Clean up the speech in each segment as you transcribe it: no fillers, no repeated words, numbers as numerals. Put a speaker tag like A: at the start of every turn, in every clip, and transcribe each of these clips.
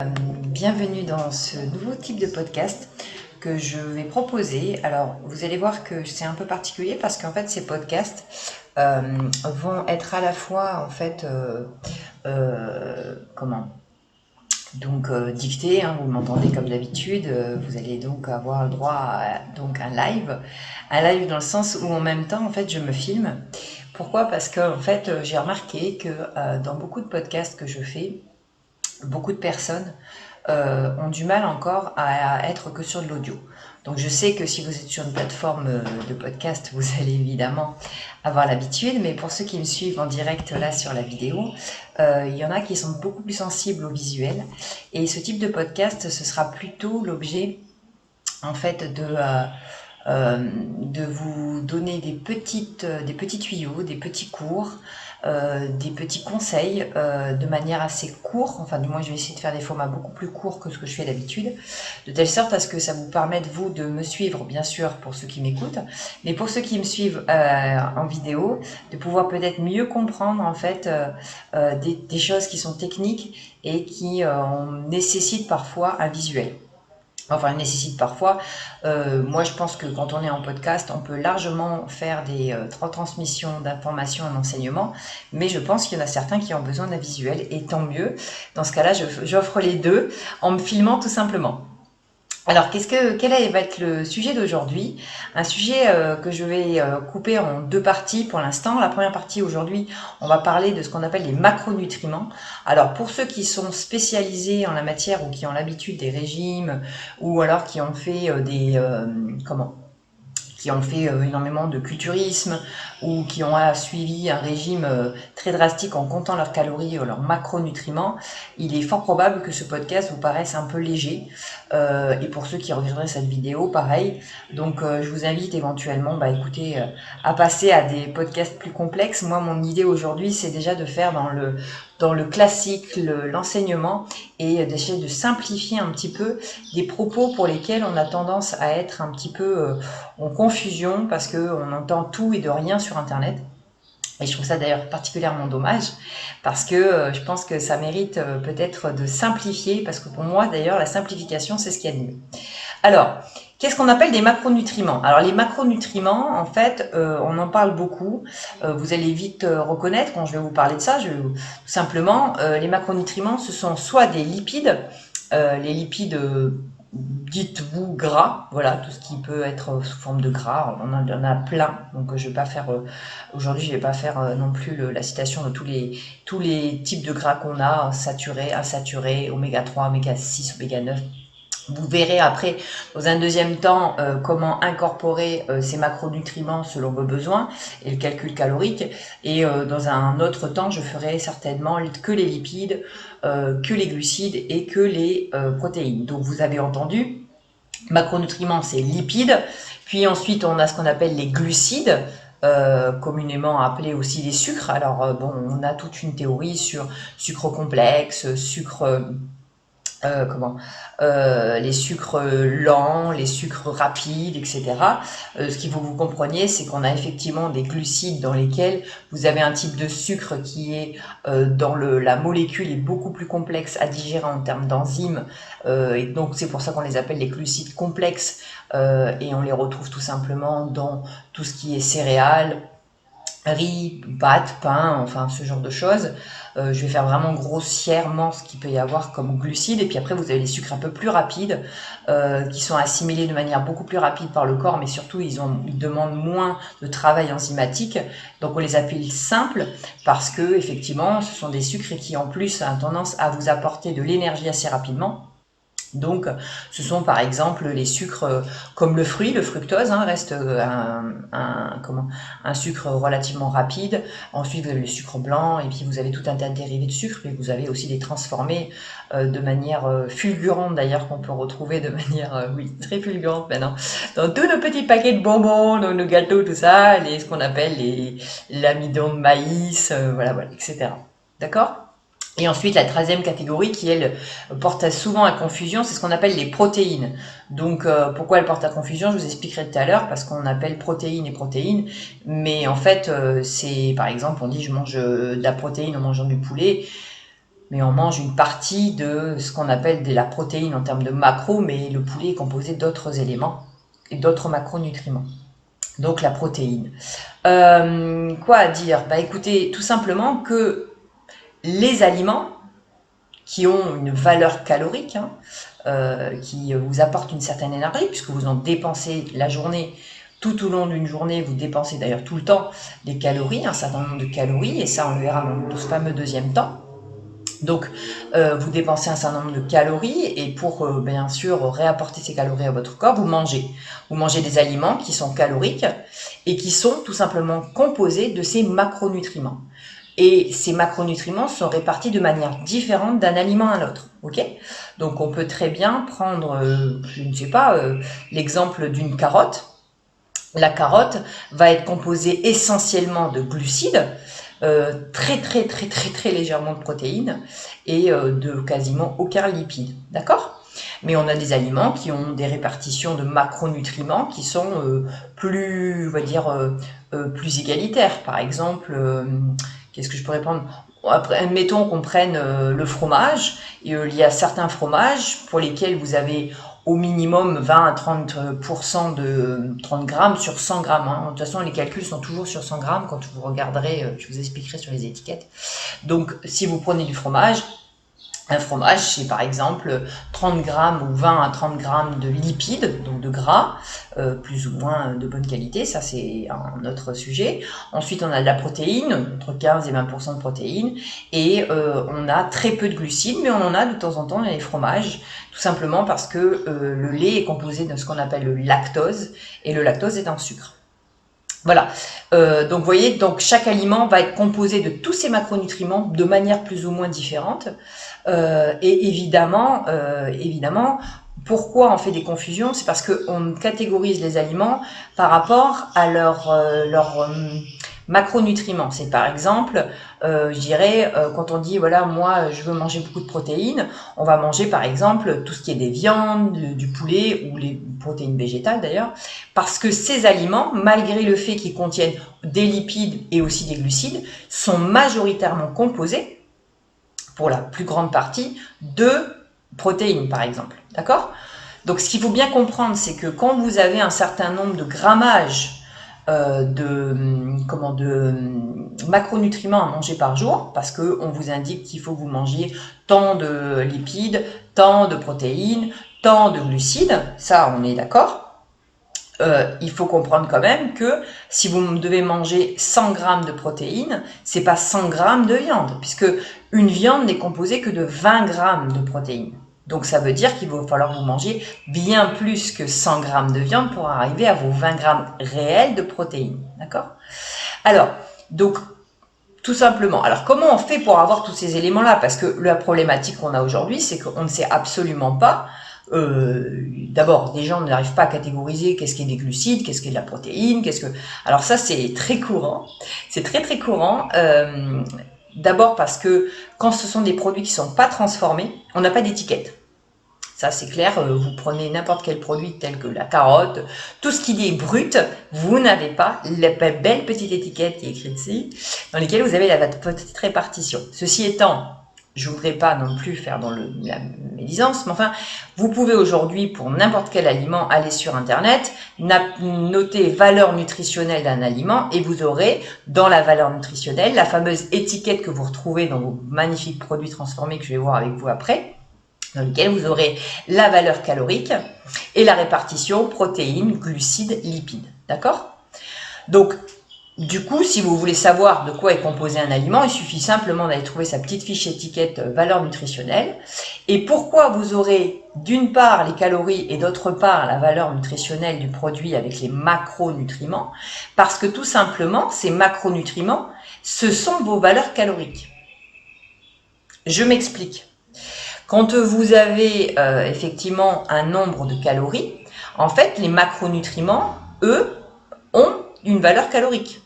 A: Bienvenue dans ce nouveau type de podcast que je vais proposer. Alors, vous allez voir que c'est un peu particulier parce qu'en fait, ces podcasts vont être à la fois dictés, hein, vous m'entendez comme d'habitude. Vous allez donc avoir le droit à un live dans le sens où en même temps, en fait, je me filme. Pourquoi? Parce que en fait, j'ai remarqué que dans beaucoup de podcasts que je fais, beaucoup de personnes ont du mal encore à être que sur de l'audio. Donc je sais que si vous êtes sur une plateforme de podcast, vous allez évidemment avoir l'habitude, mais pour ceux qui me suivent en direct là sur la vidéo, il y en a qui sont beaucoup plus sensibles au visuel. Et ce type de podcast, ce sera plutôt l'objet en fait de vous donner des petits tuyaux, des petits cours, des petits conseils de manière assez courte. Enfin, du moins, je vais essayer de faire des formats beaucoup plus courts que ce que je fais d'habitude, de telle sorte à ce que ça vous permette, vous, de me suivre, bien sûr, pour ceux qui m'écoutent, mais pour ceux qui me suivent en vidéo, de pouvoir peut-être mieux comprendre, en fait, des choses qui sont techniques et qui nécessitent parfois un visuel. Enfin, il nécessite parfois. Moi, je pense que quand on est en podcast, on peut largement faire des transmissions d'informations et d'enseignements, mais je pense qu'il y en a certains qui ont besoin d'un visuel, et tant mieux. Dans ce cas-là, j'offre les deux en me filmant tout simplement. Alors, quel va être le sujet d'aujourd'hui? Un sujet que je vais couper en deux parties pour l'instant. La première partie aujourd'hui, on va parler de ce qu'on appelle les macronutriments. Alors, pour ceux qui sont spécialisés en la matière ou qui ont l'habitude des régimes ou alors qui ont fait qui ont fait énormément de culturisme ou qui ont suivi un régime très drastique en comptant leurs calories ou leurs macronutriments, il est fort probable que ce podcast vous paraisse un peu léger. Et pour ceux qui regarderaient cette vidéo, pareil. Donc je vous invite éventuellement à passer à des podcasts plus complexes. Moi, mon idée aujourd'hui, c'est déjà de faire dans le classique, l'enseignement, et d'essayer de simplifier un petit peu des propos pour lesquels on a tendance à être un petit peu en confusion parce qu'on entend tout et de rien sur Internet. Et je trouve ça d'ailleurs particulièrement dommage parce que je pense que ça mérite peut-être de simplifier, parce que pour moi d'ailleurs la simplification c'est ce qu'il y a de mieux. Alors, qu'est-ce qu'on appelle des macronutriments? Alors les macronutriments, en fait, on en parle beaucoup. Vous allez vite reconnaître quand je vais vous parler de ça. Tout simplement, les macronutriments, ce sont soit des lipides, les lipides dites-vous gras, voilà, tout ce qui peut être sous forme de gras, on en a plein, donc je vais pas faire, aujourd'hui je vais pas faire non plus la citation de tous les types de gras qu'on a, saturés, insaturés, oméga 3, oméga 6, oméga 9. Vous verrez après, dans un deuxième temps, comment incorporer ces macronutriments selon vos besoins et le calcul calorique. Et dans un autre temps, je ferai certainement que les lipides, que les glucides et que les protéines. Donc vous avez entendu, macronutriments, c'est lipides. Puis ensuite, on a ce qu'on appelle les glucides, communément appelés aussi les sucres. Alors on a toute une théorie sur sucre complexe, les sucres lents, les sucres rapides, etc. Ce qu'il faut que vous compreniez, c'est qu'on a effectivement des glucides dans lesquels vous avez un type de sucre qui est la molécule est beaucoup plus complexe à digérer en termes d'enzymes, et donc c'est pour ça qu'on les appelle les glucides complexes, et on les retrouve tout simplement dans tout ce qui est céréales, riz, pâtes, pain, enfin ce genre de choses. Je vais faire vraiment grossièrement ce qu'il peut y avoir comme glucides, et puis après vous avez les sucres un peu plus rapides qui sont assimilés de manière beaucoup plus rapide par le corps, mais surtout ils demandent moins de travail enzymatique, donc on les appelle simples parce que effectivement ce sont des sucres qui en plus ont tendance à vous apporter de l'énergie assez rapidement. Donc, ce sont par exemple les sucres comme le fruit, le fructose, hein, reste un sucre relativement rapide. Ensuite, vous avez le sucre blanc, et puis vous avez tout un tas de dérivés de sucre, et vous avez aussi des transformés de manière fulgurante d'ailleurs, qu'on peut retrouver de manière, oui, très fulgurante maintenant, dans tous nos petits paquets de bonbons, dans nos gâteaux, tout ça, ce qu'on appelle l'amidon de maïs, voilà, etc. D'accord ? Et ensuite, la troisième catégorie qui, elle, porte souvent à confusion, c'est ce qu'on appelle les protéines. Donc, pourquoi elle porte à confusion? Je vous expliquerai tout à l'heure, parce qu'on appelle protéines et protéines. Mais en fait, c'est, par exemple, on dit je mange de la protéine en mangeant du poulet. mais on mange une partie de ce qu'on appelle de la protéine en termes de macros, mais le poulet est composé d'autres éléments et d'autres macronutriments. Donc la protéine. Quoi à dire? Bah écoutez, tout simplement que les aliments qui ont une valeur calorique, hein, qui vous apportent une certaine énergie, puisque vous en dépensez la journée, tout au long d'une journée, vous dépensez d'ailleurs tout le temps des calories, un certain nombre de calories, et ça on le verra dans ce fameux deuxième temps. Donc, vous dépensez un certain nombre de calories et pour bien sûr réapporter ces calories à votre corps, vous mangez. Vous mangez des aliments qui sont caloriques et qui sont tout simplement composés de ces macronutriments. Et ces macronutriments sont répartis de manière différente d'un aliment à l'autre. Ok? Donc, on peut très bien prendre, je ne sais pas, l'exemple d'une carotte. La carotte va être composée essentiellement de glucides, très légèrement de protéines et de quasiment aucun lipide. D'accord? Mais on a des aliments qui ont des répartitions de macronutriments qui sont plus, on va dire, plus égalitaires. Par exemple, qu'est-ce que je pourrais prendre? Après, admettons qu'on prenne le fromage, et il y a certains fromages pour lesquels vous avez au minimum 20 à 30% de 30 grammes sur 100 grammes. Hein. De toute façon, les calculs sont toujours sur 100 grammes quand vous regarderez, je vous expliquerai sur les étiquettes. Donc, si vous prenez du fromage, un fromage, c'est par exemple 30 grammes ou 20 à 30 grammes de lipides, donc de gras, plus ou moins de bonne qualité, ça c'est un autre sujet. Ensuite, on a de la protéine, entre 15 et 20% de protéines, et on a très peu de glucides, mais on en a de temps en temps dans les fromages, tout simplement parce que le lait est composé de ce qu'on appelle le lactose, et le lactose est un sucre. Voilà, donc vous voyez, donc chaque aliment va être composé de tous ces macronutriments de manière plus ou moins différente. Et évidemment, pourquoi on fait des confusions? C'est parce qu'on catégorise les aliments par rapport à leur macronutriments. C'est par exemple, je dirais, quand on dit, voilà, moi, je veux manger beaucoup de protéines, on va manger par exemple tout ce qui est des viandes, du poulet ou les protéines végétales d'ailleurs, parce que ces aliments, malgré le fait qu'ils contiennent des lipides et aussi des glucides, sont majoritairement composés pour la plus grande partie, de protéines, par exemple. D'accord? Donc, ce qu'il faut bien comprendre, c'est que quand vous avez un certain nombre de grammages de macronutriments à manger par jour, parce qu'on vous indique qu'il faut que vous mangiez tant de lipides, tant de protéines, tant de glucides, ça, on est d'accord. Il faut comprendre quand même que si vous devez manger 100 grammes de protéines, c'est pas 100 grammes de viande, puisque une viande n'est composée que de 20 grammes de protéines. Donc ça veut dire qu'il va falloir vous manger bien plus que 100 grammes de viande pour arriver à vos 20 grammes réels de protéines. D'accord? Alors, donc, tout simplement. Alors, comment on fait pour avoir tous ces éléments-là? Parce que la problématique qu'on a aujourd'hui, c'est qu'on ne sait absolument pas. D'abord, les gens n'arrivent pas à catégoriser qu'est-ce qui est des glucides, qu'est-ce qui est de la protéine, qu'est-ce que... Alors ça, c'est très courant. C'est très courant. D'abord parce que quand ce sont des produits qui ne sont pas transformés, on n'a pas d'étiquette. Ça, c'est clair, vous prenez n'importe quel produit tel que la carotte, tout ce qui est brut, vous n'avez pas la belle petite étiquette qui est écrite ici, dans laquelle vous avez la petite répartition. Ceci étant, je ne voudrais pas non plus faire dans la médisance, mais enfin, vous pouvez aujourd'hui, pour n'importe quel aliment, aller sur Internet, noter valeur nutritionnelle d'un aliment, et vous aurez, dans la valeur nutritionnelle, la fameuse étiquette que vous retrouvez dans vos magnifiques produits transformés que je vais voir avec vous après, dans lequel vous aurez la valeur calorique et la répartition protéines, glucides, lipides. D'accord? Donc, du coup, si vous voulez savoir de quoi est composé un aliment, il suffit simplement d'aller trouver sa petite fiche étiquette valeur nutritionnelle. Et pourquoi vous aurez d'une part les calories et d'autre part la valeur nutritionnelle du produit avec les macronutriments? Parce que tout simplement, ces macronutriments, ce sont vos valeurs caloriques. Je m'explique. Quand vous avez effectivement un nombre de calories, en fait, les macronutriments, eux, ont une valeur calorique.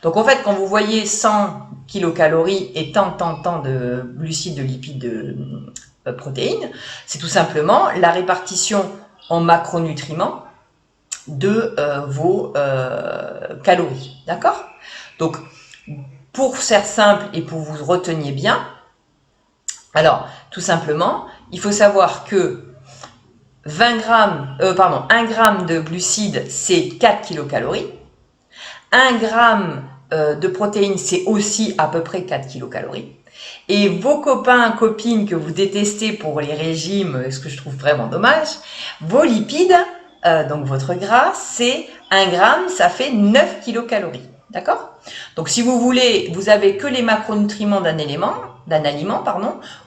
A: Donc en fait, quand vous voyez 100 kilocalories et tant de glucides, de lipides, de protéines, c'est tout simplement la répartition en macronutriments de vos calories. D'accord? Donc, pour faire simple et pour vous reteniez bien, Alors, tout simplement, il faut savoir que 1 gramme de glucides, c'est 4 kilocalories. 1 gramme de protéines, c'est aussi à peu près 4 kilocalories. Et vos copains, copines que vous détestez pour les régimes, ce que je trouve vraiment dommage, vos lipides, donc votre gras, c'est 1 gramme, ça fait 9 kilocalories. D'accord? Donc si vous voulez, vous avez que les macronutriments d'un aliment,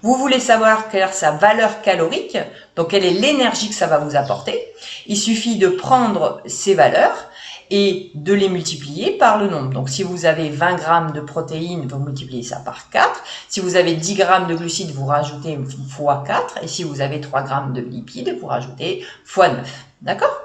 A: vous voulez savoir quelle est sa valeur calorique, donc quelle est l'énergie que ça va vous apporter, il suffit de prendre ces valeurs et de les multiplier par le nombre. Donc si vous avez 20 grammes de protéines, vous multipliez ça par 4. Si vous avez 10 grammes de glucides, vous rajoutez x 4. Et si vous avez 3 grammes de lipides, vous rajoutez x 9. D'accord?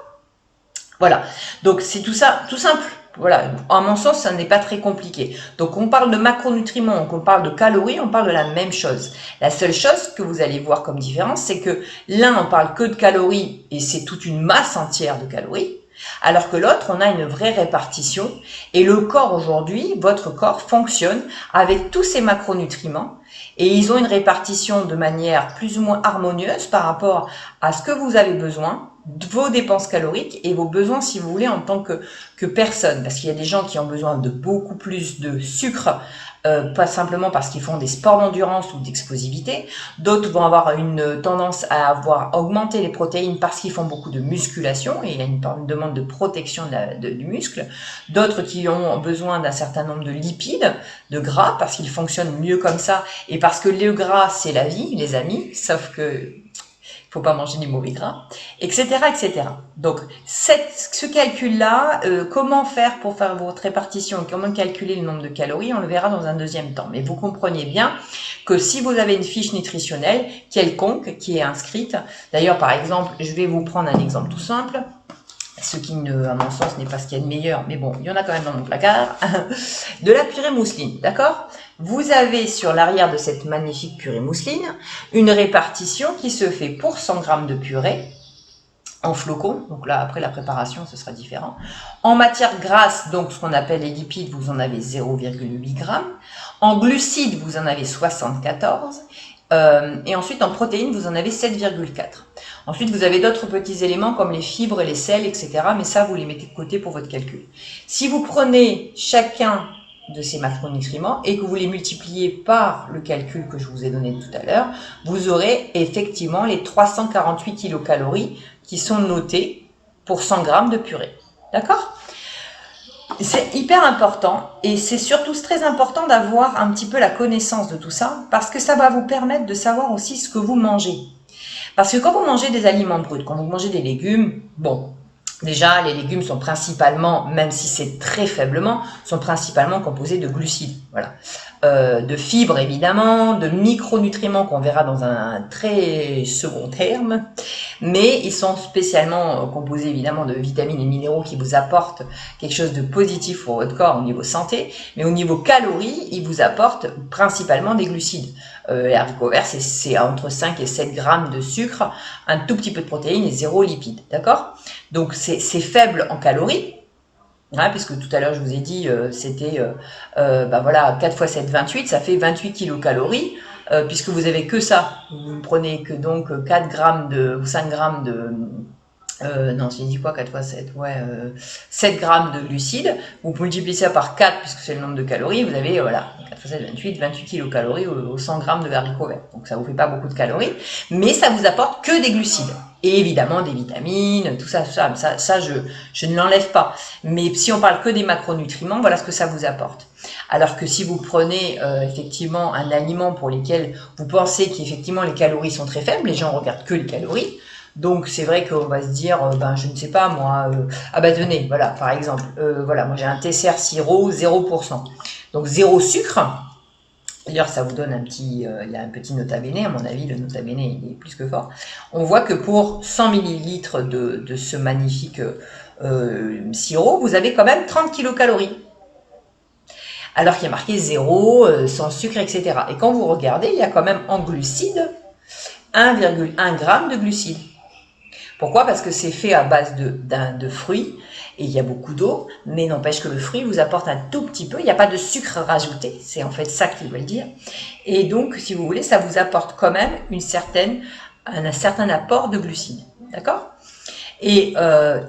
A: Voilà. Donc c'est tout ça, tout simple. Voilà, à mon sens, ça n'est pas très compliqué. Donc, on parle de macronutriments, on parle de calories, on parle de la même chose. La seule chose que vous allez voir comme différence, c'est que l'un, on parle que de calories et c'est toute une masse entière de calories, alors que l'autre, on a une vraie répartition. Et le corps aujourd'hui, votre corps fonctionne avec tous ces macronutriments et ils ont une répartition de manière plus ou moins harmonieuse par rapport à ce que vous avez besoin, vos dépenses caloriques et vos besoins, si vous voulez, en tant que personne. Parce qu'il y a des gens qui ont besoin de beaucoup plus de sucre, pas simplement parce qu'ils font des sports d'endurance ou d'explosivité. D'autres vont avoir une tendance à avoir augmenté les protéines parce qu'ils font beaucoup de musculation et il y a une demande de protection du muscle. D'autres qui ont besoin d'un certain nombre de lipides, de gras, parce qu'ils fonctionnent mieux comme ça et parce que le gras, c'est la vie, les amis, sauf que faut pas manger du mauvais gras, etc., etc. Donc, ce calcul-là, comment faire pour faire votre répartition, comment calculer le nombre de calories, on le verra dans un deuxième temps. Mais vous comprenez bien que si vous avez une fiche nutritionnelle quelconque qui est inscrite, d'ailleurs, par exemple, je vais vous prendre un exemple tout simple, ce qui, à mon sens, n'est pas ce qu'il y a de meilleur, mais bon, il y en a quand même dans mon placard, de la purée mousseline, d'accord? Vous avez sur l'arrière de cette magnifique purée mousseline une répartition qui se fait pour 100 grammes de purée en flocons, donc là après la préparation ce sera différent. En matière grasse, donc ce qu'on appelle les lipides, vous en avez 0,8 grammes. En glucides, vous en avez 74. Et ensuite en protéines, vous en avez 7,4. Ensuite, vous avez d'autres petits éléments comme les fibres, les sels, etc. Mais ça, vous les mettez de côté pour votre calcul. Si vous prenez chacun de ces macronutriments et que vous les multipliez par le calcul que je vous ai donné tout à l'heure, vous aurez effectivement les 348 kilocalories qui sont notées pour 100 grammes de purée. D'accord ? C'est hyper important et c'est surtout très important d'avoir un petit peu la connaissance de tout ça parce que ça va vous permettre de savoir aussi ce que vous mangez. Parce que quand vous mangez des aliments bruts, quand vous mangez des légumes, bon, déjà les légumes sont principalement, même si c'est très faiblement, sont principalement composés de glucides, voilà. De fibres évidemment, de micronutriments qu'on verra dans un très second terme, mais ils sont spécialement composés évidemment de vitamines et minéraux qui vous apportent quelque chose de positif pour votre corps au niveau santé, mais au niveau calories, ils vous apportent principalement des glucides. Les haricots verts, c'est entre 5 et 7 grammes de sucre, un tout petit peu de protéines et 0 lipides, d'accord? Donc c'est faible en calories, hein, puisque tout à l'heure je vous ai dit c'était voilà 4 x 7, 28, ça fait 28 kilocalories, puisque vous avez que ça, vous ne prenez que donc 4 grammes ou 5 grammes de non, j'ai dit quoi, 4 x 7, ouais, 7 grammes de glucides, vous multipliez ça par 4 puisque c'est le nombre de calories, vous avez, voilà, 4 x 7, 28 kilocalories aux 100 grammes de haricots verts. Donc ça vous fait pas beaucoup de calories, mais ça vous apporte que des glucides. Et évidemment des vitamines, tout ça, ça je ne l'enlève pas. Mais si on parle que des macronutriments, voilà ce que ça vous apporte. Alors que si vous prenez effectivement un aliment pour lequel vous pensez qu'effectivement les calories sont très faibles, les gens regardent que les calories, donc c'est vrai qu'on va se dire, je ne sais pas moi, tenez, voilà, par exemple, voilà, moi j'ai un TCR sirop 0%, donc 0 sucre. D'ailleurs, ça vous donne il y a un petit nota bene, à mon avis, le nota bene il est plus que fort. On voit que pour 100 ml de ce magnifique sirop, vous avez quand même 30 kilocalories. Alors qu'il y a marqué 0, sans sucre, etc. Et quand vous regardez, il y a quand même en glucides 1,1 g de glucides. Pourquoi? Parce que c'est fait à base de fruits et il y a beaucoup d'eau, mais n'empêche que le fruit vous apporte un tout petit peu, il n'y a pas de sucre rajouté, c'est en fait ça qu'ils veulent dire. Et donc, si vous voulez, ça vous apporte quand même un certain apport de glucides, d'accord? Et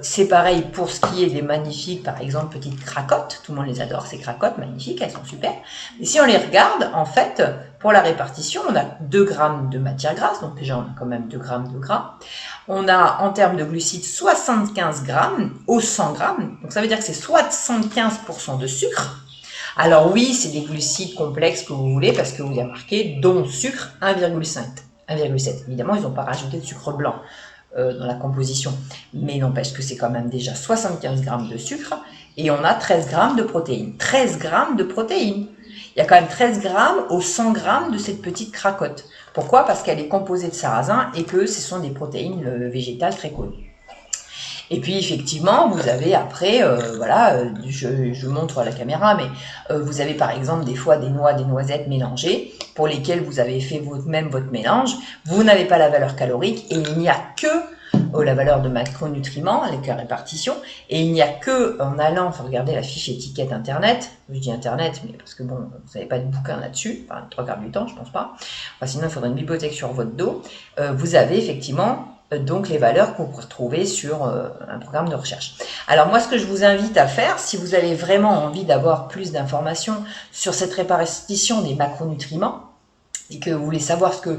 A: c'est pareil pour ce qui est des magnifiques, par exemple, petites cracottes. Tout le monde les adore, ces cracottes magnifiques, elles sont super. Et si on les regarde, en fait, pour la répartition, on a 2 grammes de matière grasse, donc déjà on a quand même 2 grammes de gras. On a en termes de glucides 75 grammes au 100 grammes, donc ça veut dire que c'est 75% de sucre. Alors oui, c'est des glucides complexes que vous voulez, parce que vous y a marqué dont sucre 1,5, 1,7. Évidemment, ils n'ont pas rajouté de sucre blanc dans la composition, mais n'empêche que c'est quand même déjà 75 grammes de sucre et on a 13 grammes de protéines. 13 grammes de protéines. Il y a quand même 13 grammes aux 100 grammes de cette petite cracotte. Pourquoi? Parce qu'elle est composée de sarrasin et que ce sont des protéines végétales très connues. Et puis effectivement, vous avez après, je montre à la caméra, mais vous avez par exemple des fois des noix, des noisettes mélangées, pour lesquelles vous avez fait vous-même votre mélange. Vous n'avez pas la valeur calorique et il n'y a que la valeur de macronutriments avec la répartition, et il n'y a que en allant regarder la fiche étiquette internet, je dis internet, mais parce que bon, vous n'avez pas de bouquin là-dessus, enfin 3/4 du temps, je pense pas, enfin, sinon il faudrait une bibliothèque sur votre dos, vous avez effectivement donc les valeurs que vous pouvez retrouver sur un programme de recherche. Alors moi, ce que je vous invite à faire, si vous avez vraiment envie d'avoir plus d'informations sur cette répartition des macronutriments, et que vous voulez savoir ce que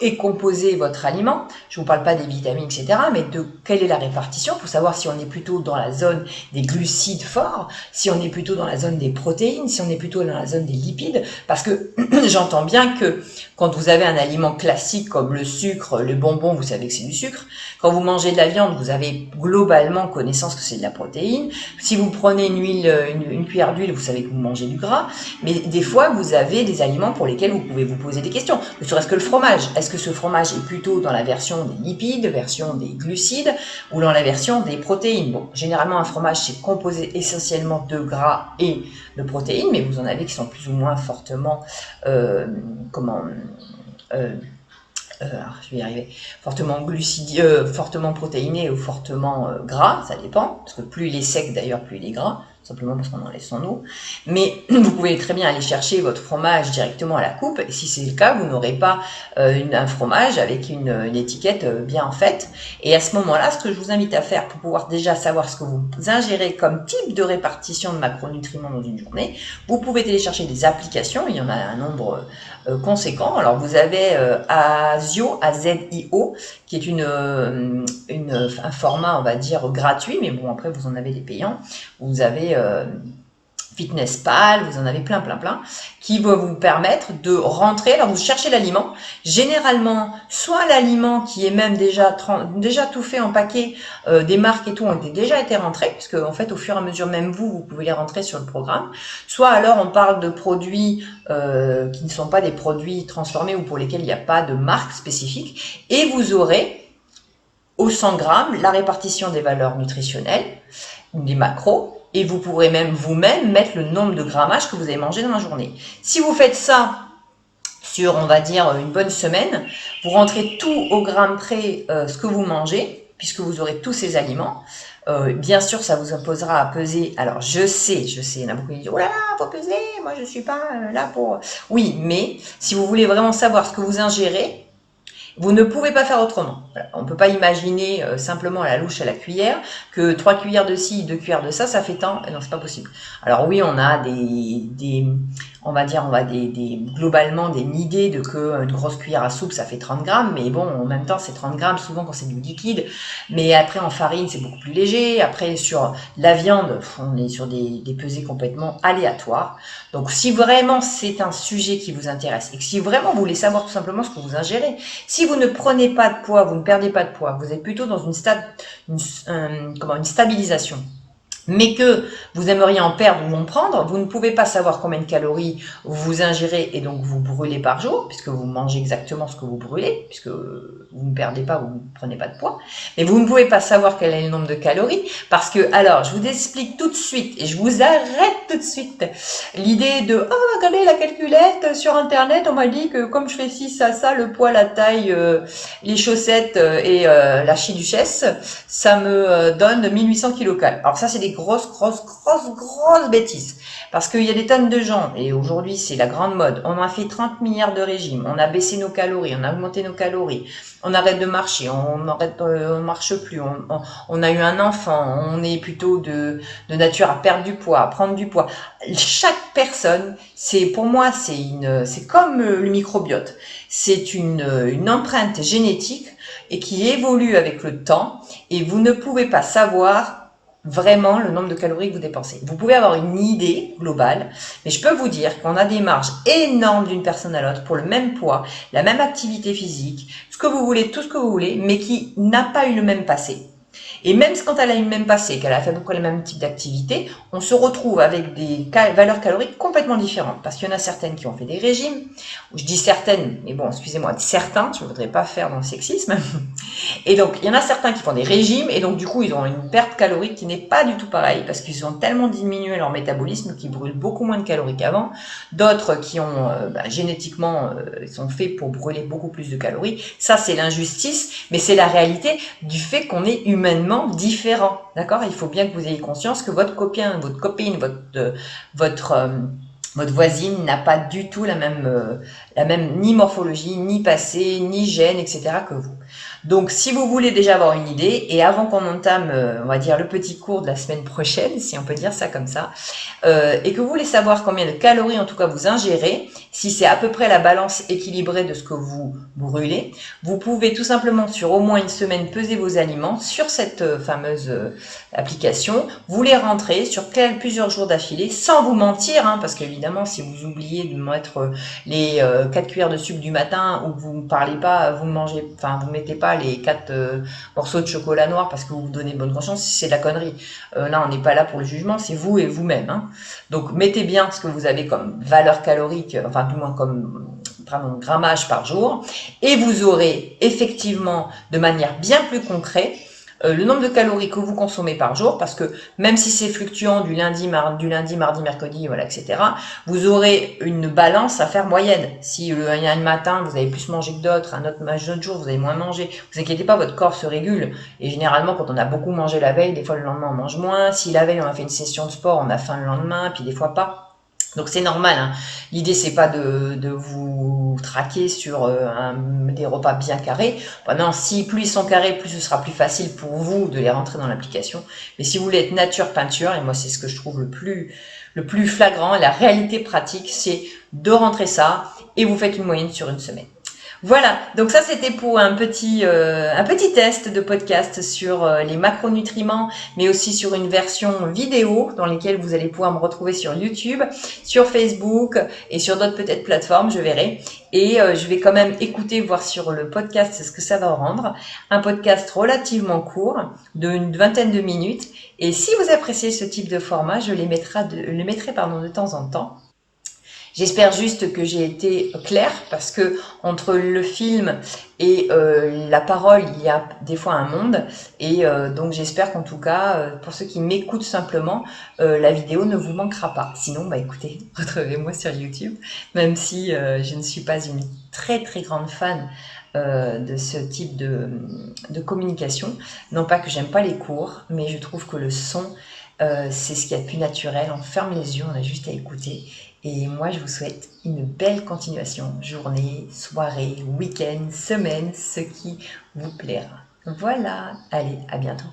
A: est composé votre aliment, je ne vous parle pas des vitamines, etc., mais de quelle est la répartition, pour savoir si on est plutôt dans la zone des glucides forts, si on est plutôt dans la zone des protéines, si on est plutôt dans la zone des lipides, parce que j'entends bien que quand vous avez un aliment classique comme le sucre, le bonbon, vous savez que c'est du sucre. Quand vous mangez de la viande, vous avez globalement connaissance que c'est de la protéine. Si vous prenez une cuillère d'huile, vous savez que vous mangez du gras. Mais des fois, vous avez des aliments pour lesquels vous pouvez vous poser des questions. Ne serait-ce que le fromage. Est-ce que ce fromage est plutôt dans la version des lipides, version des glucides, ou dans la version des protéines? Bon, généralement, un fromage, c'est composé essentiellement de gras et de protéines, mais vous en avez qui sont plus ou moins fortement, je vais y arriver, fortement fortement protéiné ou fortement gras, ça dépend, parce que plus il est sec d'ailleurs, plus il est gras, simplement parce qu'on en laisse son eau. Mais vous pouvez très bien aller chercher votre fromage directement à la coupe, et si c'est le cas, vous n'aurez pas un fromage avec une étiquette bien faite. Et à ce moment-là, ce que je vous invite à faire pour pouvoir déjà savoir ce que vous ingérez comme type de répartition de macronutriments dans une journée, vous pouvez télécharger des applications, il y en a un nombre conséquent. Alors vous avez Azio, A-Z-I-O, qui est un format, on va dire, gratuit, mais bon, après vous en avez des payants. Vous avez FitnessPal, vous en avez plein, qui va vous permettre de rentrer. Alors vous cherchez l'aliment, généralement, soit l'aliment qui est même déjà tout fait en paquet, des marques et tout ont déjà été rentrés, puisque en fait au fur et à mesure, même vous pouvez les rentrer sur le programme. Soit alors on parle de produits qui ne sont pas des produits transformés ou pour lesquels il n'y a pas de marque spécifique, et vous aurez au 100 grammes la répartition des valeurs nutritionnelles, des macros, et vous pourrez même vous-même mettre le nombre de grammages que vous avez mangé dans la journée. Si vous faites ça sur, on va dire, une bonne semaine, vous rentrez tout au gramme près ce que vous mangez, puisque vous aurez tous ces aliments. Bien sûr, ça vous imposera à peser. Alors, je sais, il y en a beaucoup qui disent « Oh là là, faut peser, moi je ne suis pas là pour… » Oui, mais si vous voulez vraiment savoir ce que vous ingérez, vous ne pouvez pas faire autrement. Voilà. On ne peut pas imaginer simplement à la louche à la cuillère que 3 cuillères de ci, 2 cuillères de ça fait tant. Non, c'est pas possible. Alors oui, on a globalement des idées de que une grosse cuillère à soupe, ça fait 30 grammes. Mais bon, en même temps, c'est 30 grammes souvent quand c'est du liquide. Mais après, en farine, c'est beaucoup plus léger. Après, sur la viande, on est sur des pesées complètement aléatoires. Donc, si vraiment c'est un sujet qui vous intéresse et que si vraiment vous voulez savoir tout simplement ce que vous ingérez, si vous ne prenez pas de poids, vous ne perdez pas de poids, vous êtes plutôt dans une stabilisation mais que vous aimeriez en perdre ou en prendre, vous ne pouvez pas savoir combien de calories vous ingérez et donc vous brûlez par jour, puisque vous mangez exactement ce que vous brûlez, puisque vous ne perdez pas, vous ne prenez pas de poids, mais vous ne pouvez pas savoir quel est le nombre de calories, parce que, alors, je vous explique tout de suite, et je vous arrête tout de suite, l'idée de « Oh, regardez la calculette, sur Internet, on m'a dit que comme je fais ci, ça, le poids, la taille, les chaussettes et la chiduchesse, ça me donne 1800 kilocalories. » Alors ça, c'est des grosses bêtises. Parce qu'il y a des tonnes de gens, et aujourd'hui, c'est la grande mode. On a fait 30 milliards de régimes, on a baissé nos calories, on a augmenté nos calories, on arrête de marcher, on marche plus, on a eu un enfant, on est plutôt de nature à perdre du poids, à prendre du poids. Chaque personne, pour moi, c'est comme le microbiote. C'est une empreinte génétique et qui évolue avec le temps, et vous ne pouvez pas savoir vraiment le nombre de calories que vous dépensez. Vous pouvez avoir une idée globale, mais je peux vous dire qu'on a des marges énormes d'une personne à l'autre pour le même poids, la même activité physique, ce que vous voulez, tout ce que vous voulez, mais qui n'a pas eu le même passé. Et même quand elle a eu le même passé, qu'elle a fait à peu près le même type d'activité, on se retrouve avec des valeurs caloriques complètement différentes. Parce qu'il y en a certaines qui ont fait des régimes, je dis certaines, mais bon, excusez-moi, certains, je ne voudrais pas faire dans le sexisme. Et donc, il y en a certains qui font des régimes, et donc du coup, ils ont une perte calorique qui n'est pas du tout pareille, parce qu'ils ont tellement diminué leur métabolisme qu'ils brûlent beaucoup moins de calories qu'avant. D'autres qui ont, génétiquement, sont faits pour brûler beaucoup plus de calories. Ça, c'est l'injustice, mais c'est la réalité du fait qu'on est humainement différent. D'accord? Il faut bien que vous ayez conscience que votre copain, votre copine, votre voisine n'a pas du tout la même ni morphologie, ni passé, ni gène, etc. que vous. Donc, si vous voulez déjà avoir une idée, et avant qu'on entame, on va dire, le petit cours de la semaine prochaine, si on peut dire ça comme ça, et que vous voulez savoir combien de calories, en tout cas, vous ingérez, si c'est à peu près la balance équilibrée de ce que vous brûlez, vous pouvez tout simplement, sur au moins une semaine, peser vos aliments sur cette fameuse application. Vous les rentrez sur plusieurs jours d'affilée, sans vous mentir, hein, parce qu'évidemment, si vous oubliez de mettre les 4 cuillères de sucre du matin, ou vous ne parlez pas, vous mettez pas les 4 morceaux de chocolat noir parce que vous vous donnez bonne conscience, c'est de la connerie. Là, on n'est pas là pour le jugement, c'est vous et vous-même. Hein. Donc, mettez bien ce que vous avez comme valeur calorique, enfin, du moins comme grammage par jour, et vous aurez effectivement, de manière bien plus concrète, le nombre de calories que vous consommez par jour, parce que même si c'est fluctuant du lundi, mardi, mercredi, voilà, etc., vous aurez une balance à faire moyenne. Si un matin, vous avez plus mangé que d'autres, un autre jour, vous avez moins mangé, vous inquiétez pas, votre corps se régule. Et généralement, quand on a beaucoup mangé la veille, des fois le lendemain, on mange moins. Si la veille, on a fait une session de sport, on a faim le lendemain, puis des fois pas. Donc c'est normal, hein. L'idée c'est pas de vous traquer sur des repas bien carrés. Non, si plus ils sont carrés, plus ce sera plus facile pour vous de les rentrer dans l'application. Mais si vous voulez être nature peinture, et moi c'est ce que je trouve le plus flagrant, la réalité pratique, c'est de rentrer ça et vous faites une moyenne sur une semaine. Voilà, donc ça c'était pour un petit test de podcast sur les macronutriments, mais aussi sur une version vidéo dans laquelle vous allez pouvoir me retrouver sur YouTube, sur Facebook et sur d'autres peut-être plateformes, je verrai. Et je vais quand même écouter, voir sur le podcast ce que ça va rendre. Un podcast relativement court, d'une vingtaine de minutes. Et si vous appréciez ce type de format, je les mettrai de temps en temps. J'espère juste que j'ai été claire, parce que entre le film et la parole, il y a des fois un monde. Et donc j'espère qu'en tout cas, pour ceux qui m'écoutent simplement, la vidéo ne vous manquera pas. Sinon, bah écoutez, retrouvez-moi sur YouTube, même si je ne suis pas une très très grande fan de ce type de communication. Non pas que j'aime pas les cours, mais je trouve que le son, c'est ce qu'il y a de plus naturel. On ferme les yeux, on a juste à écouter. Et moi, je vous souhaite une belle continuation, journée, soirée, week-end, semaine, ce qui vous plaira. Voilà, allez, à bientôt.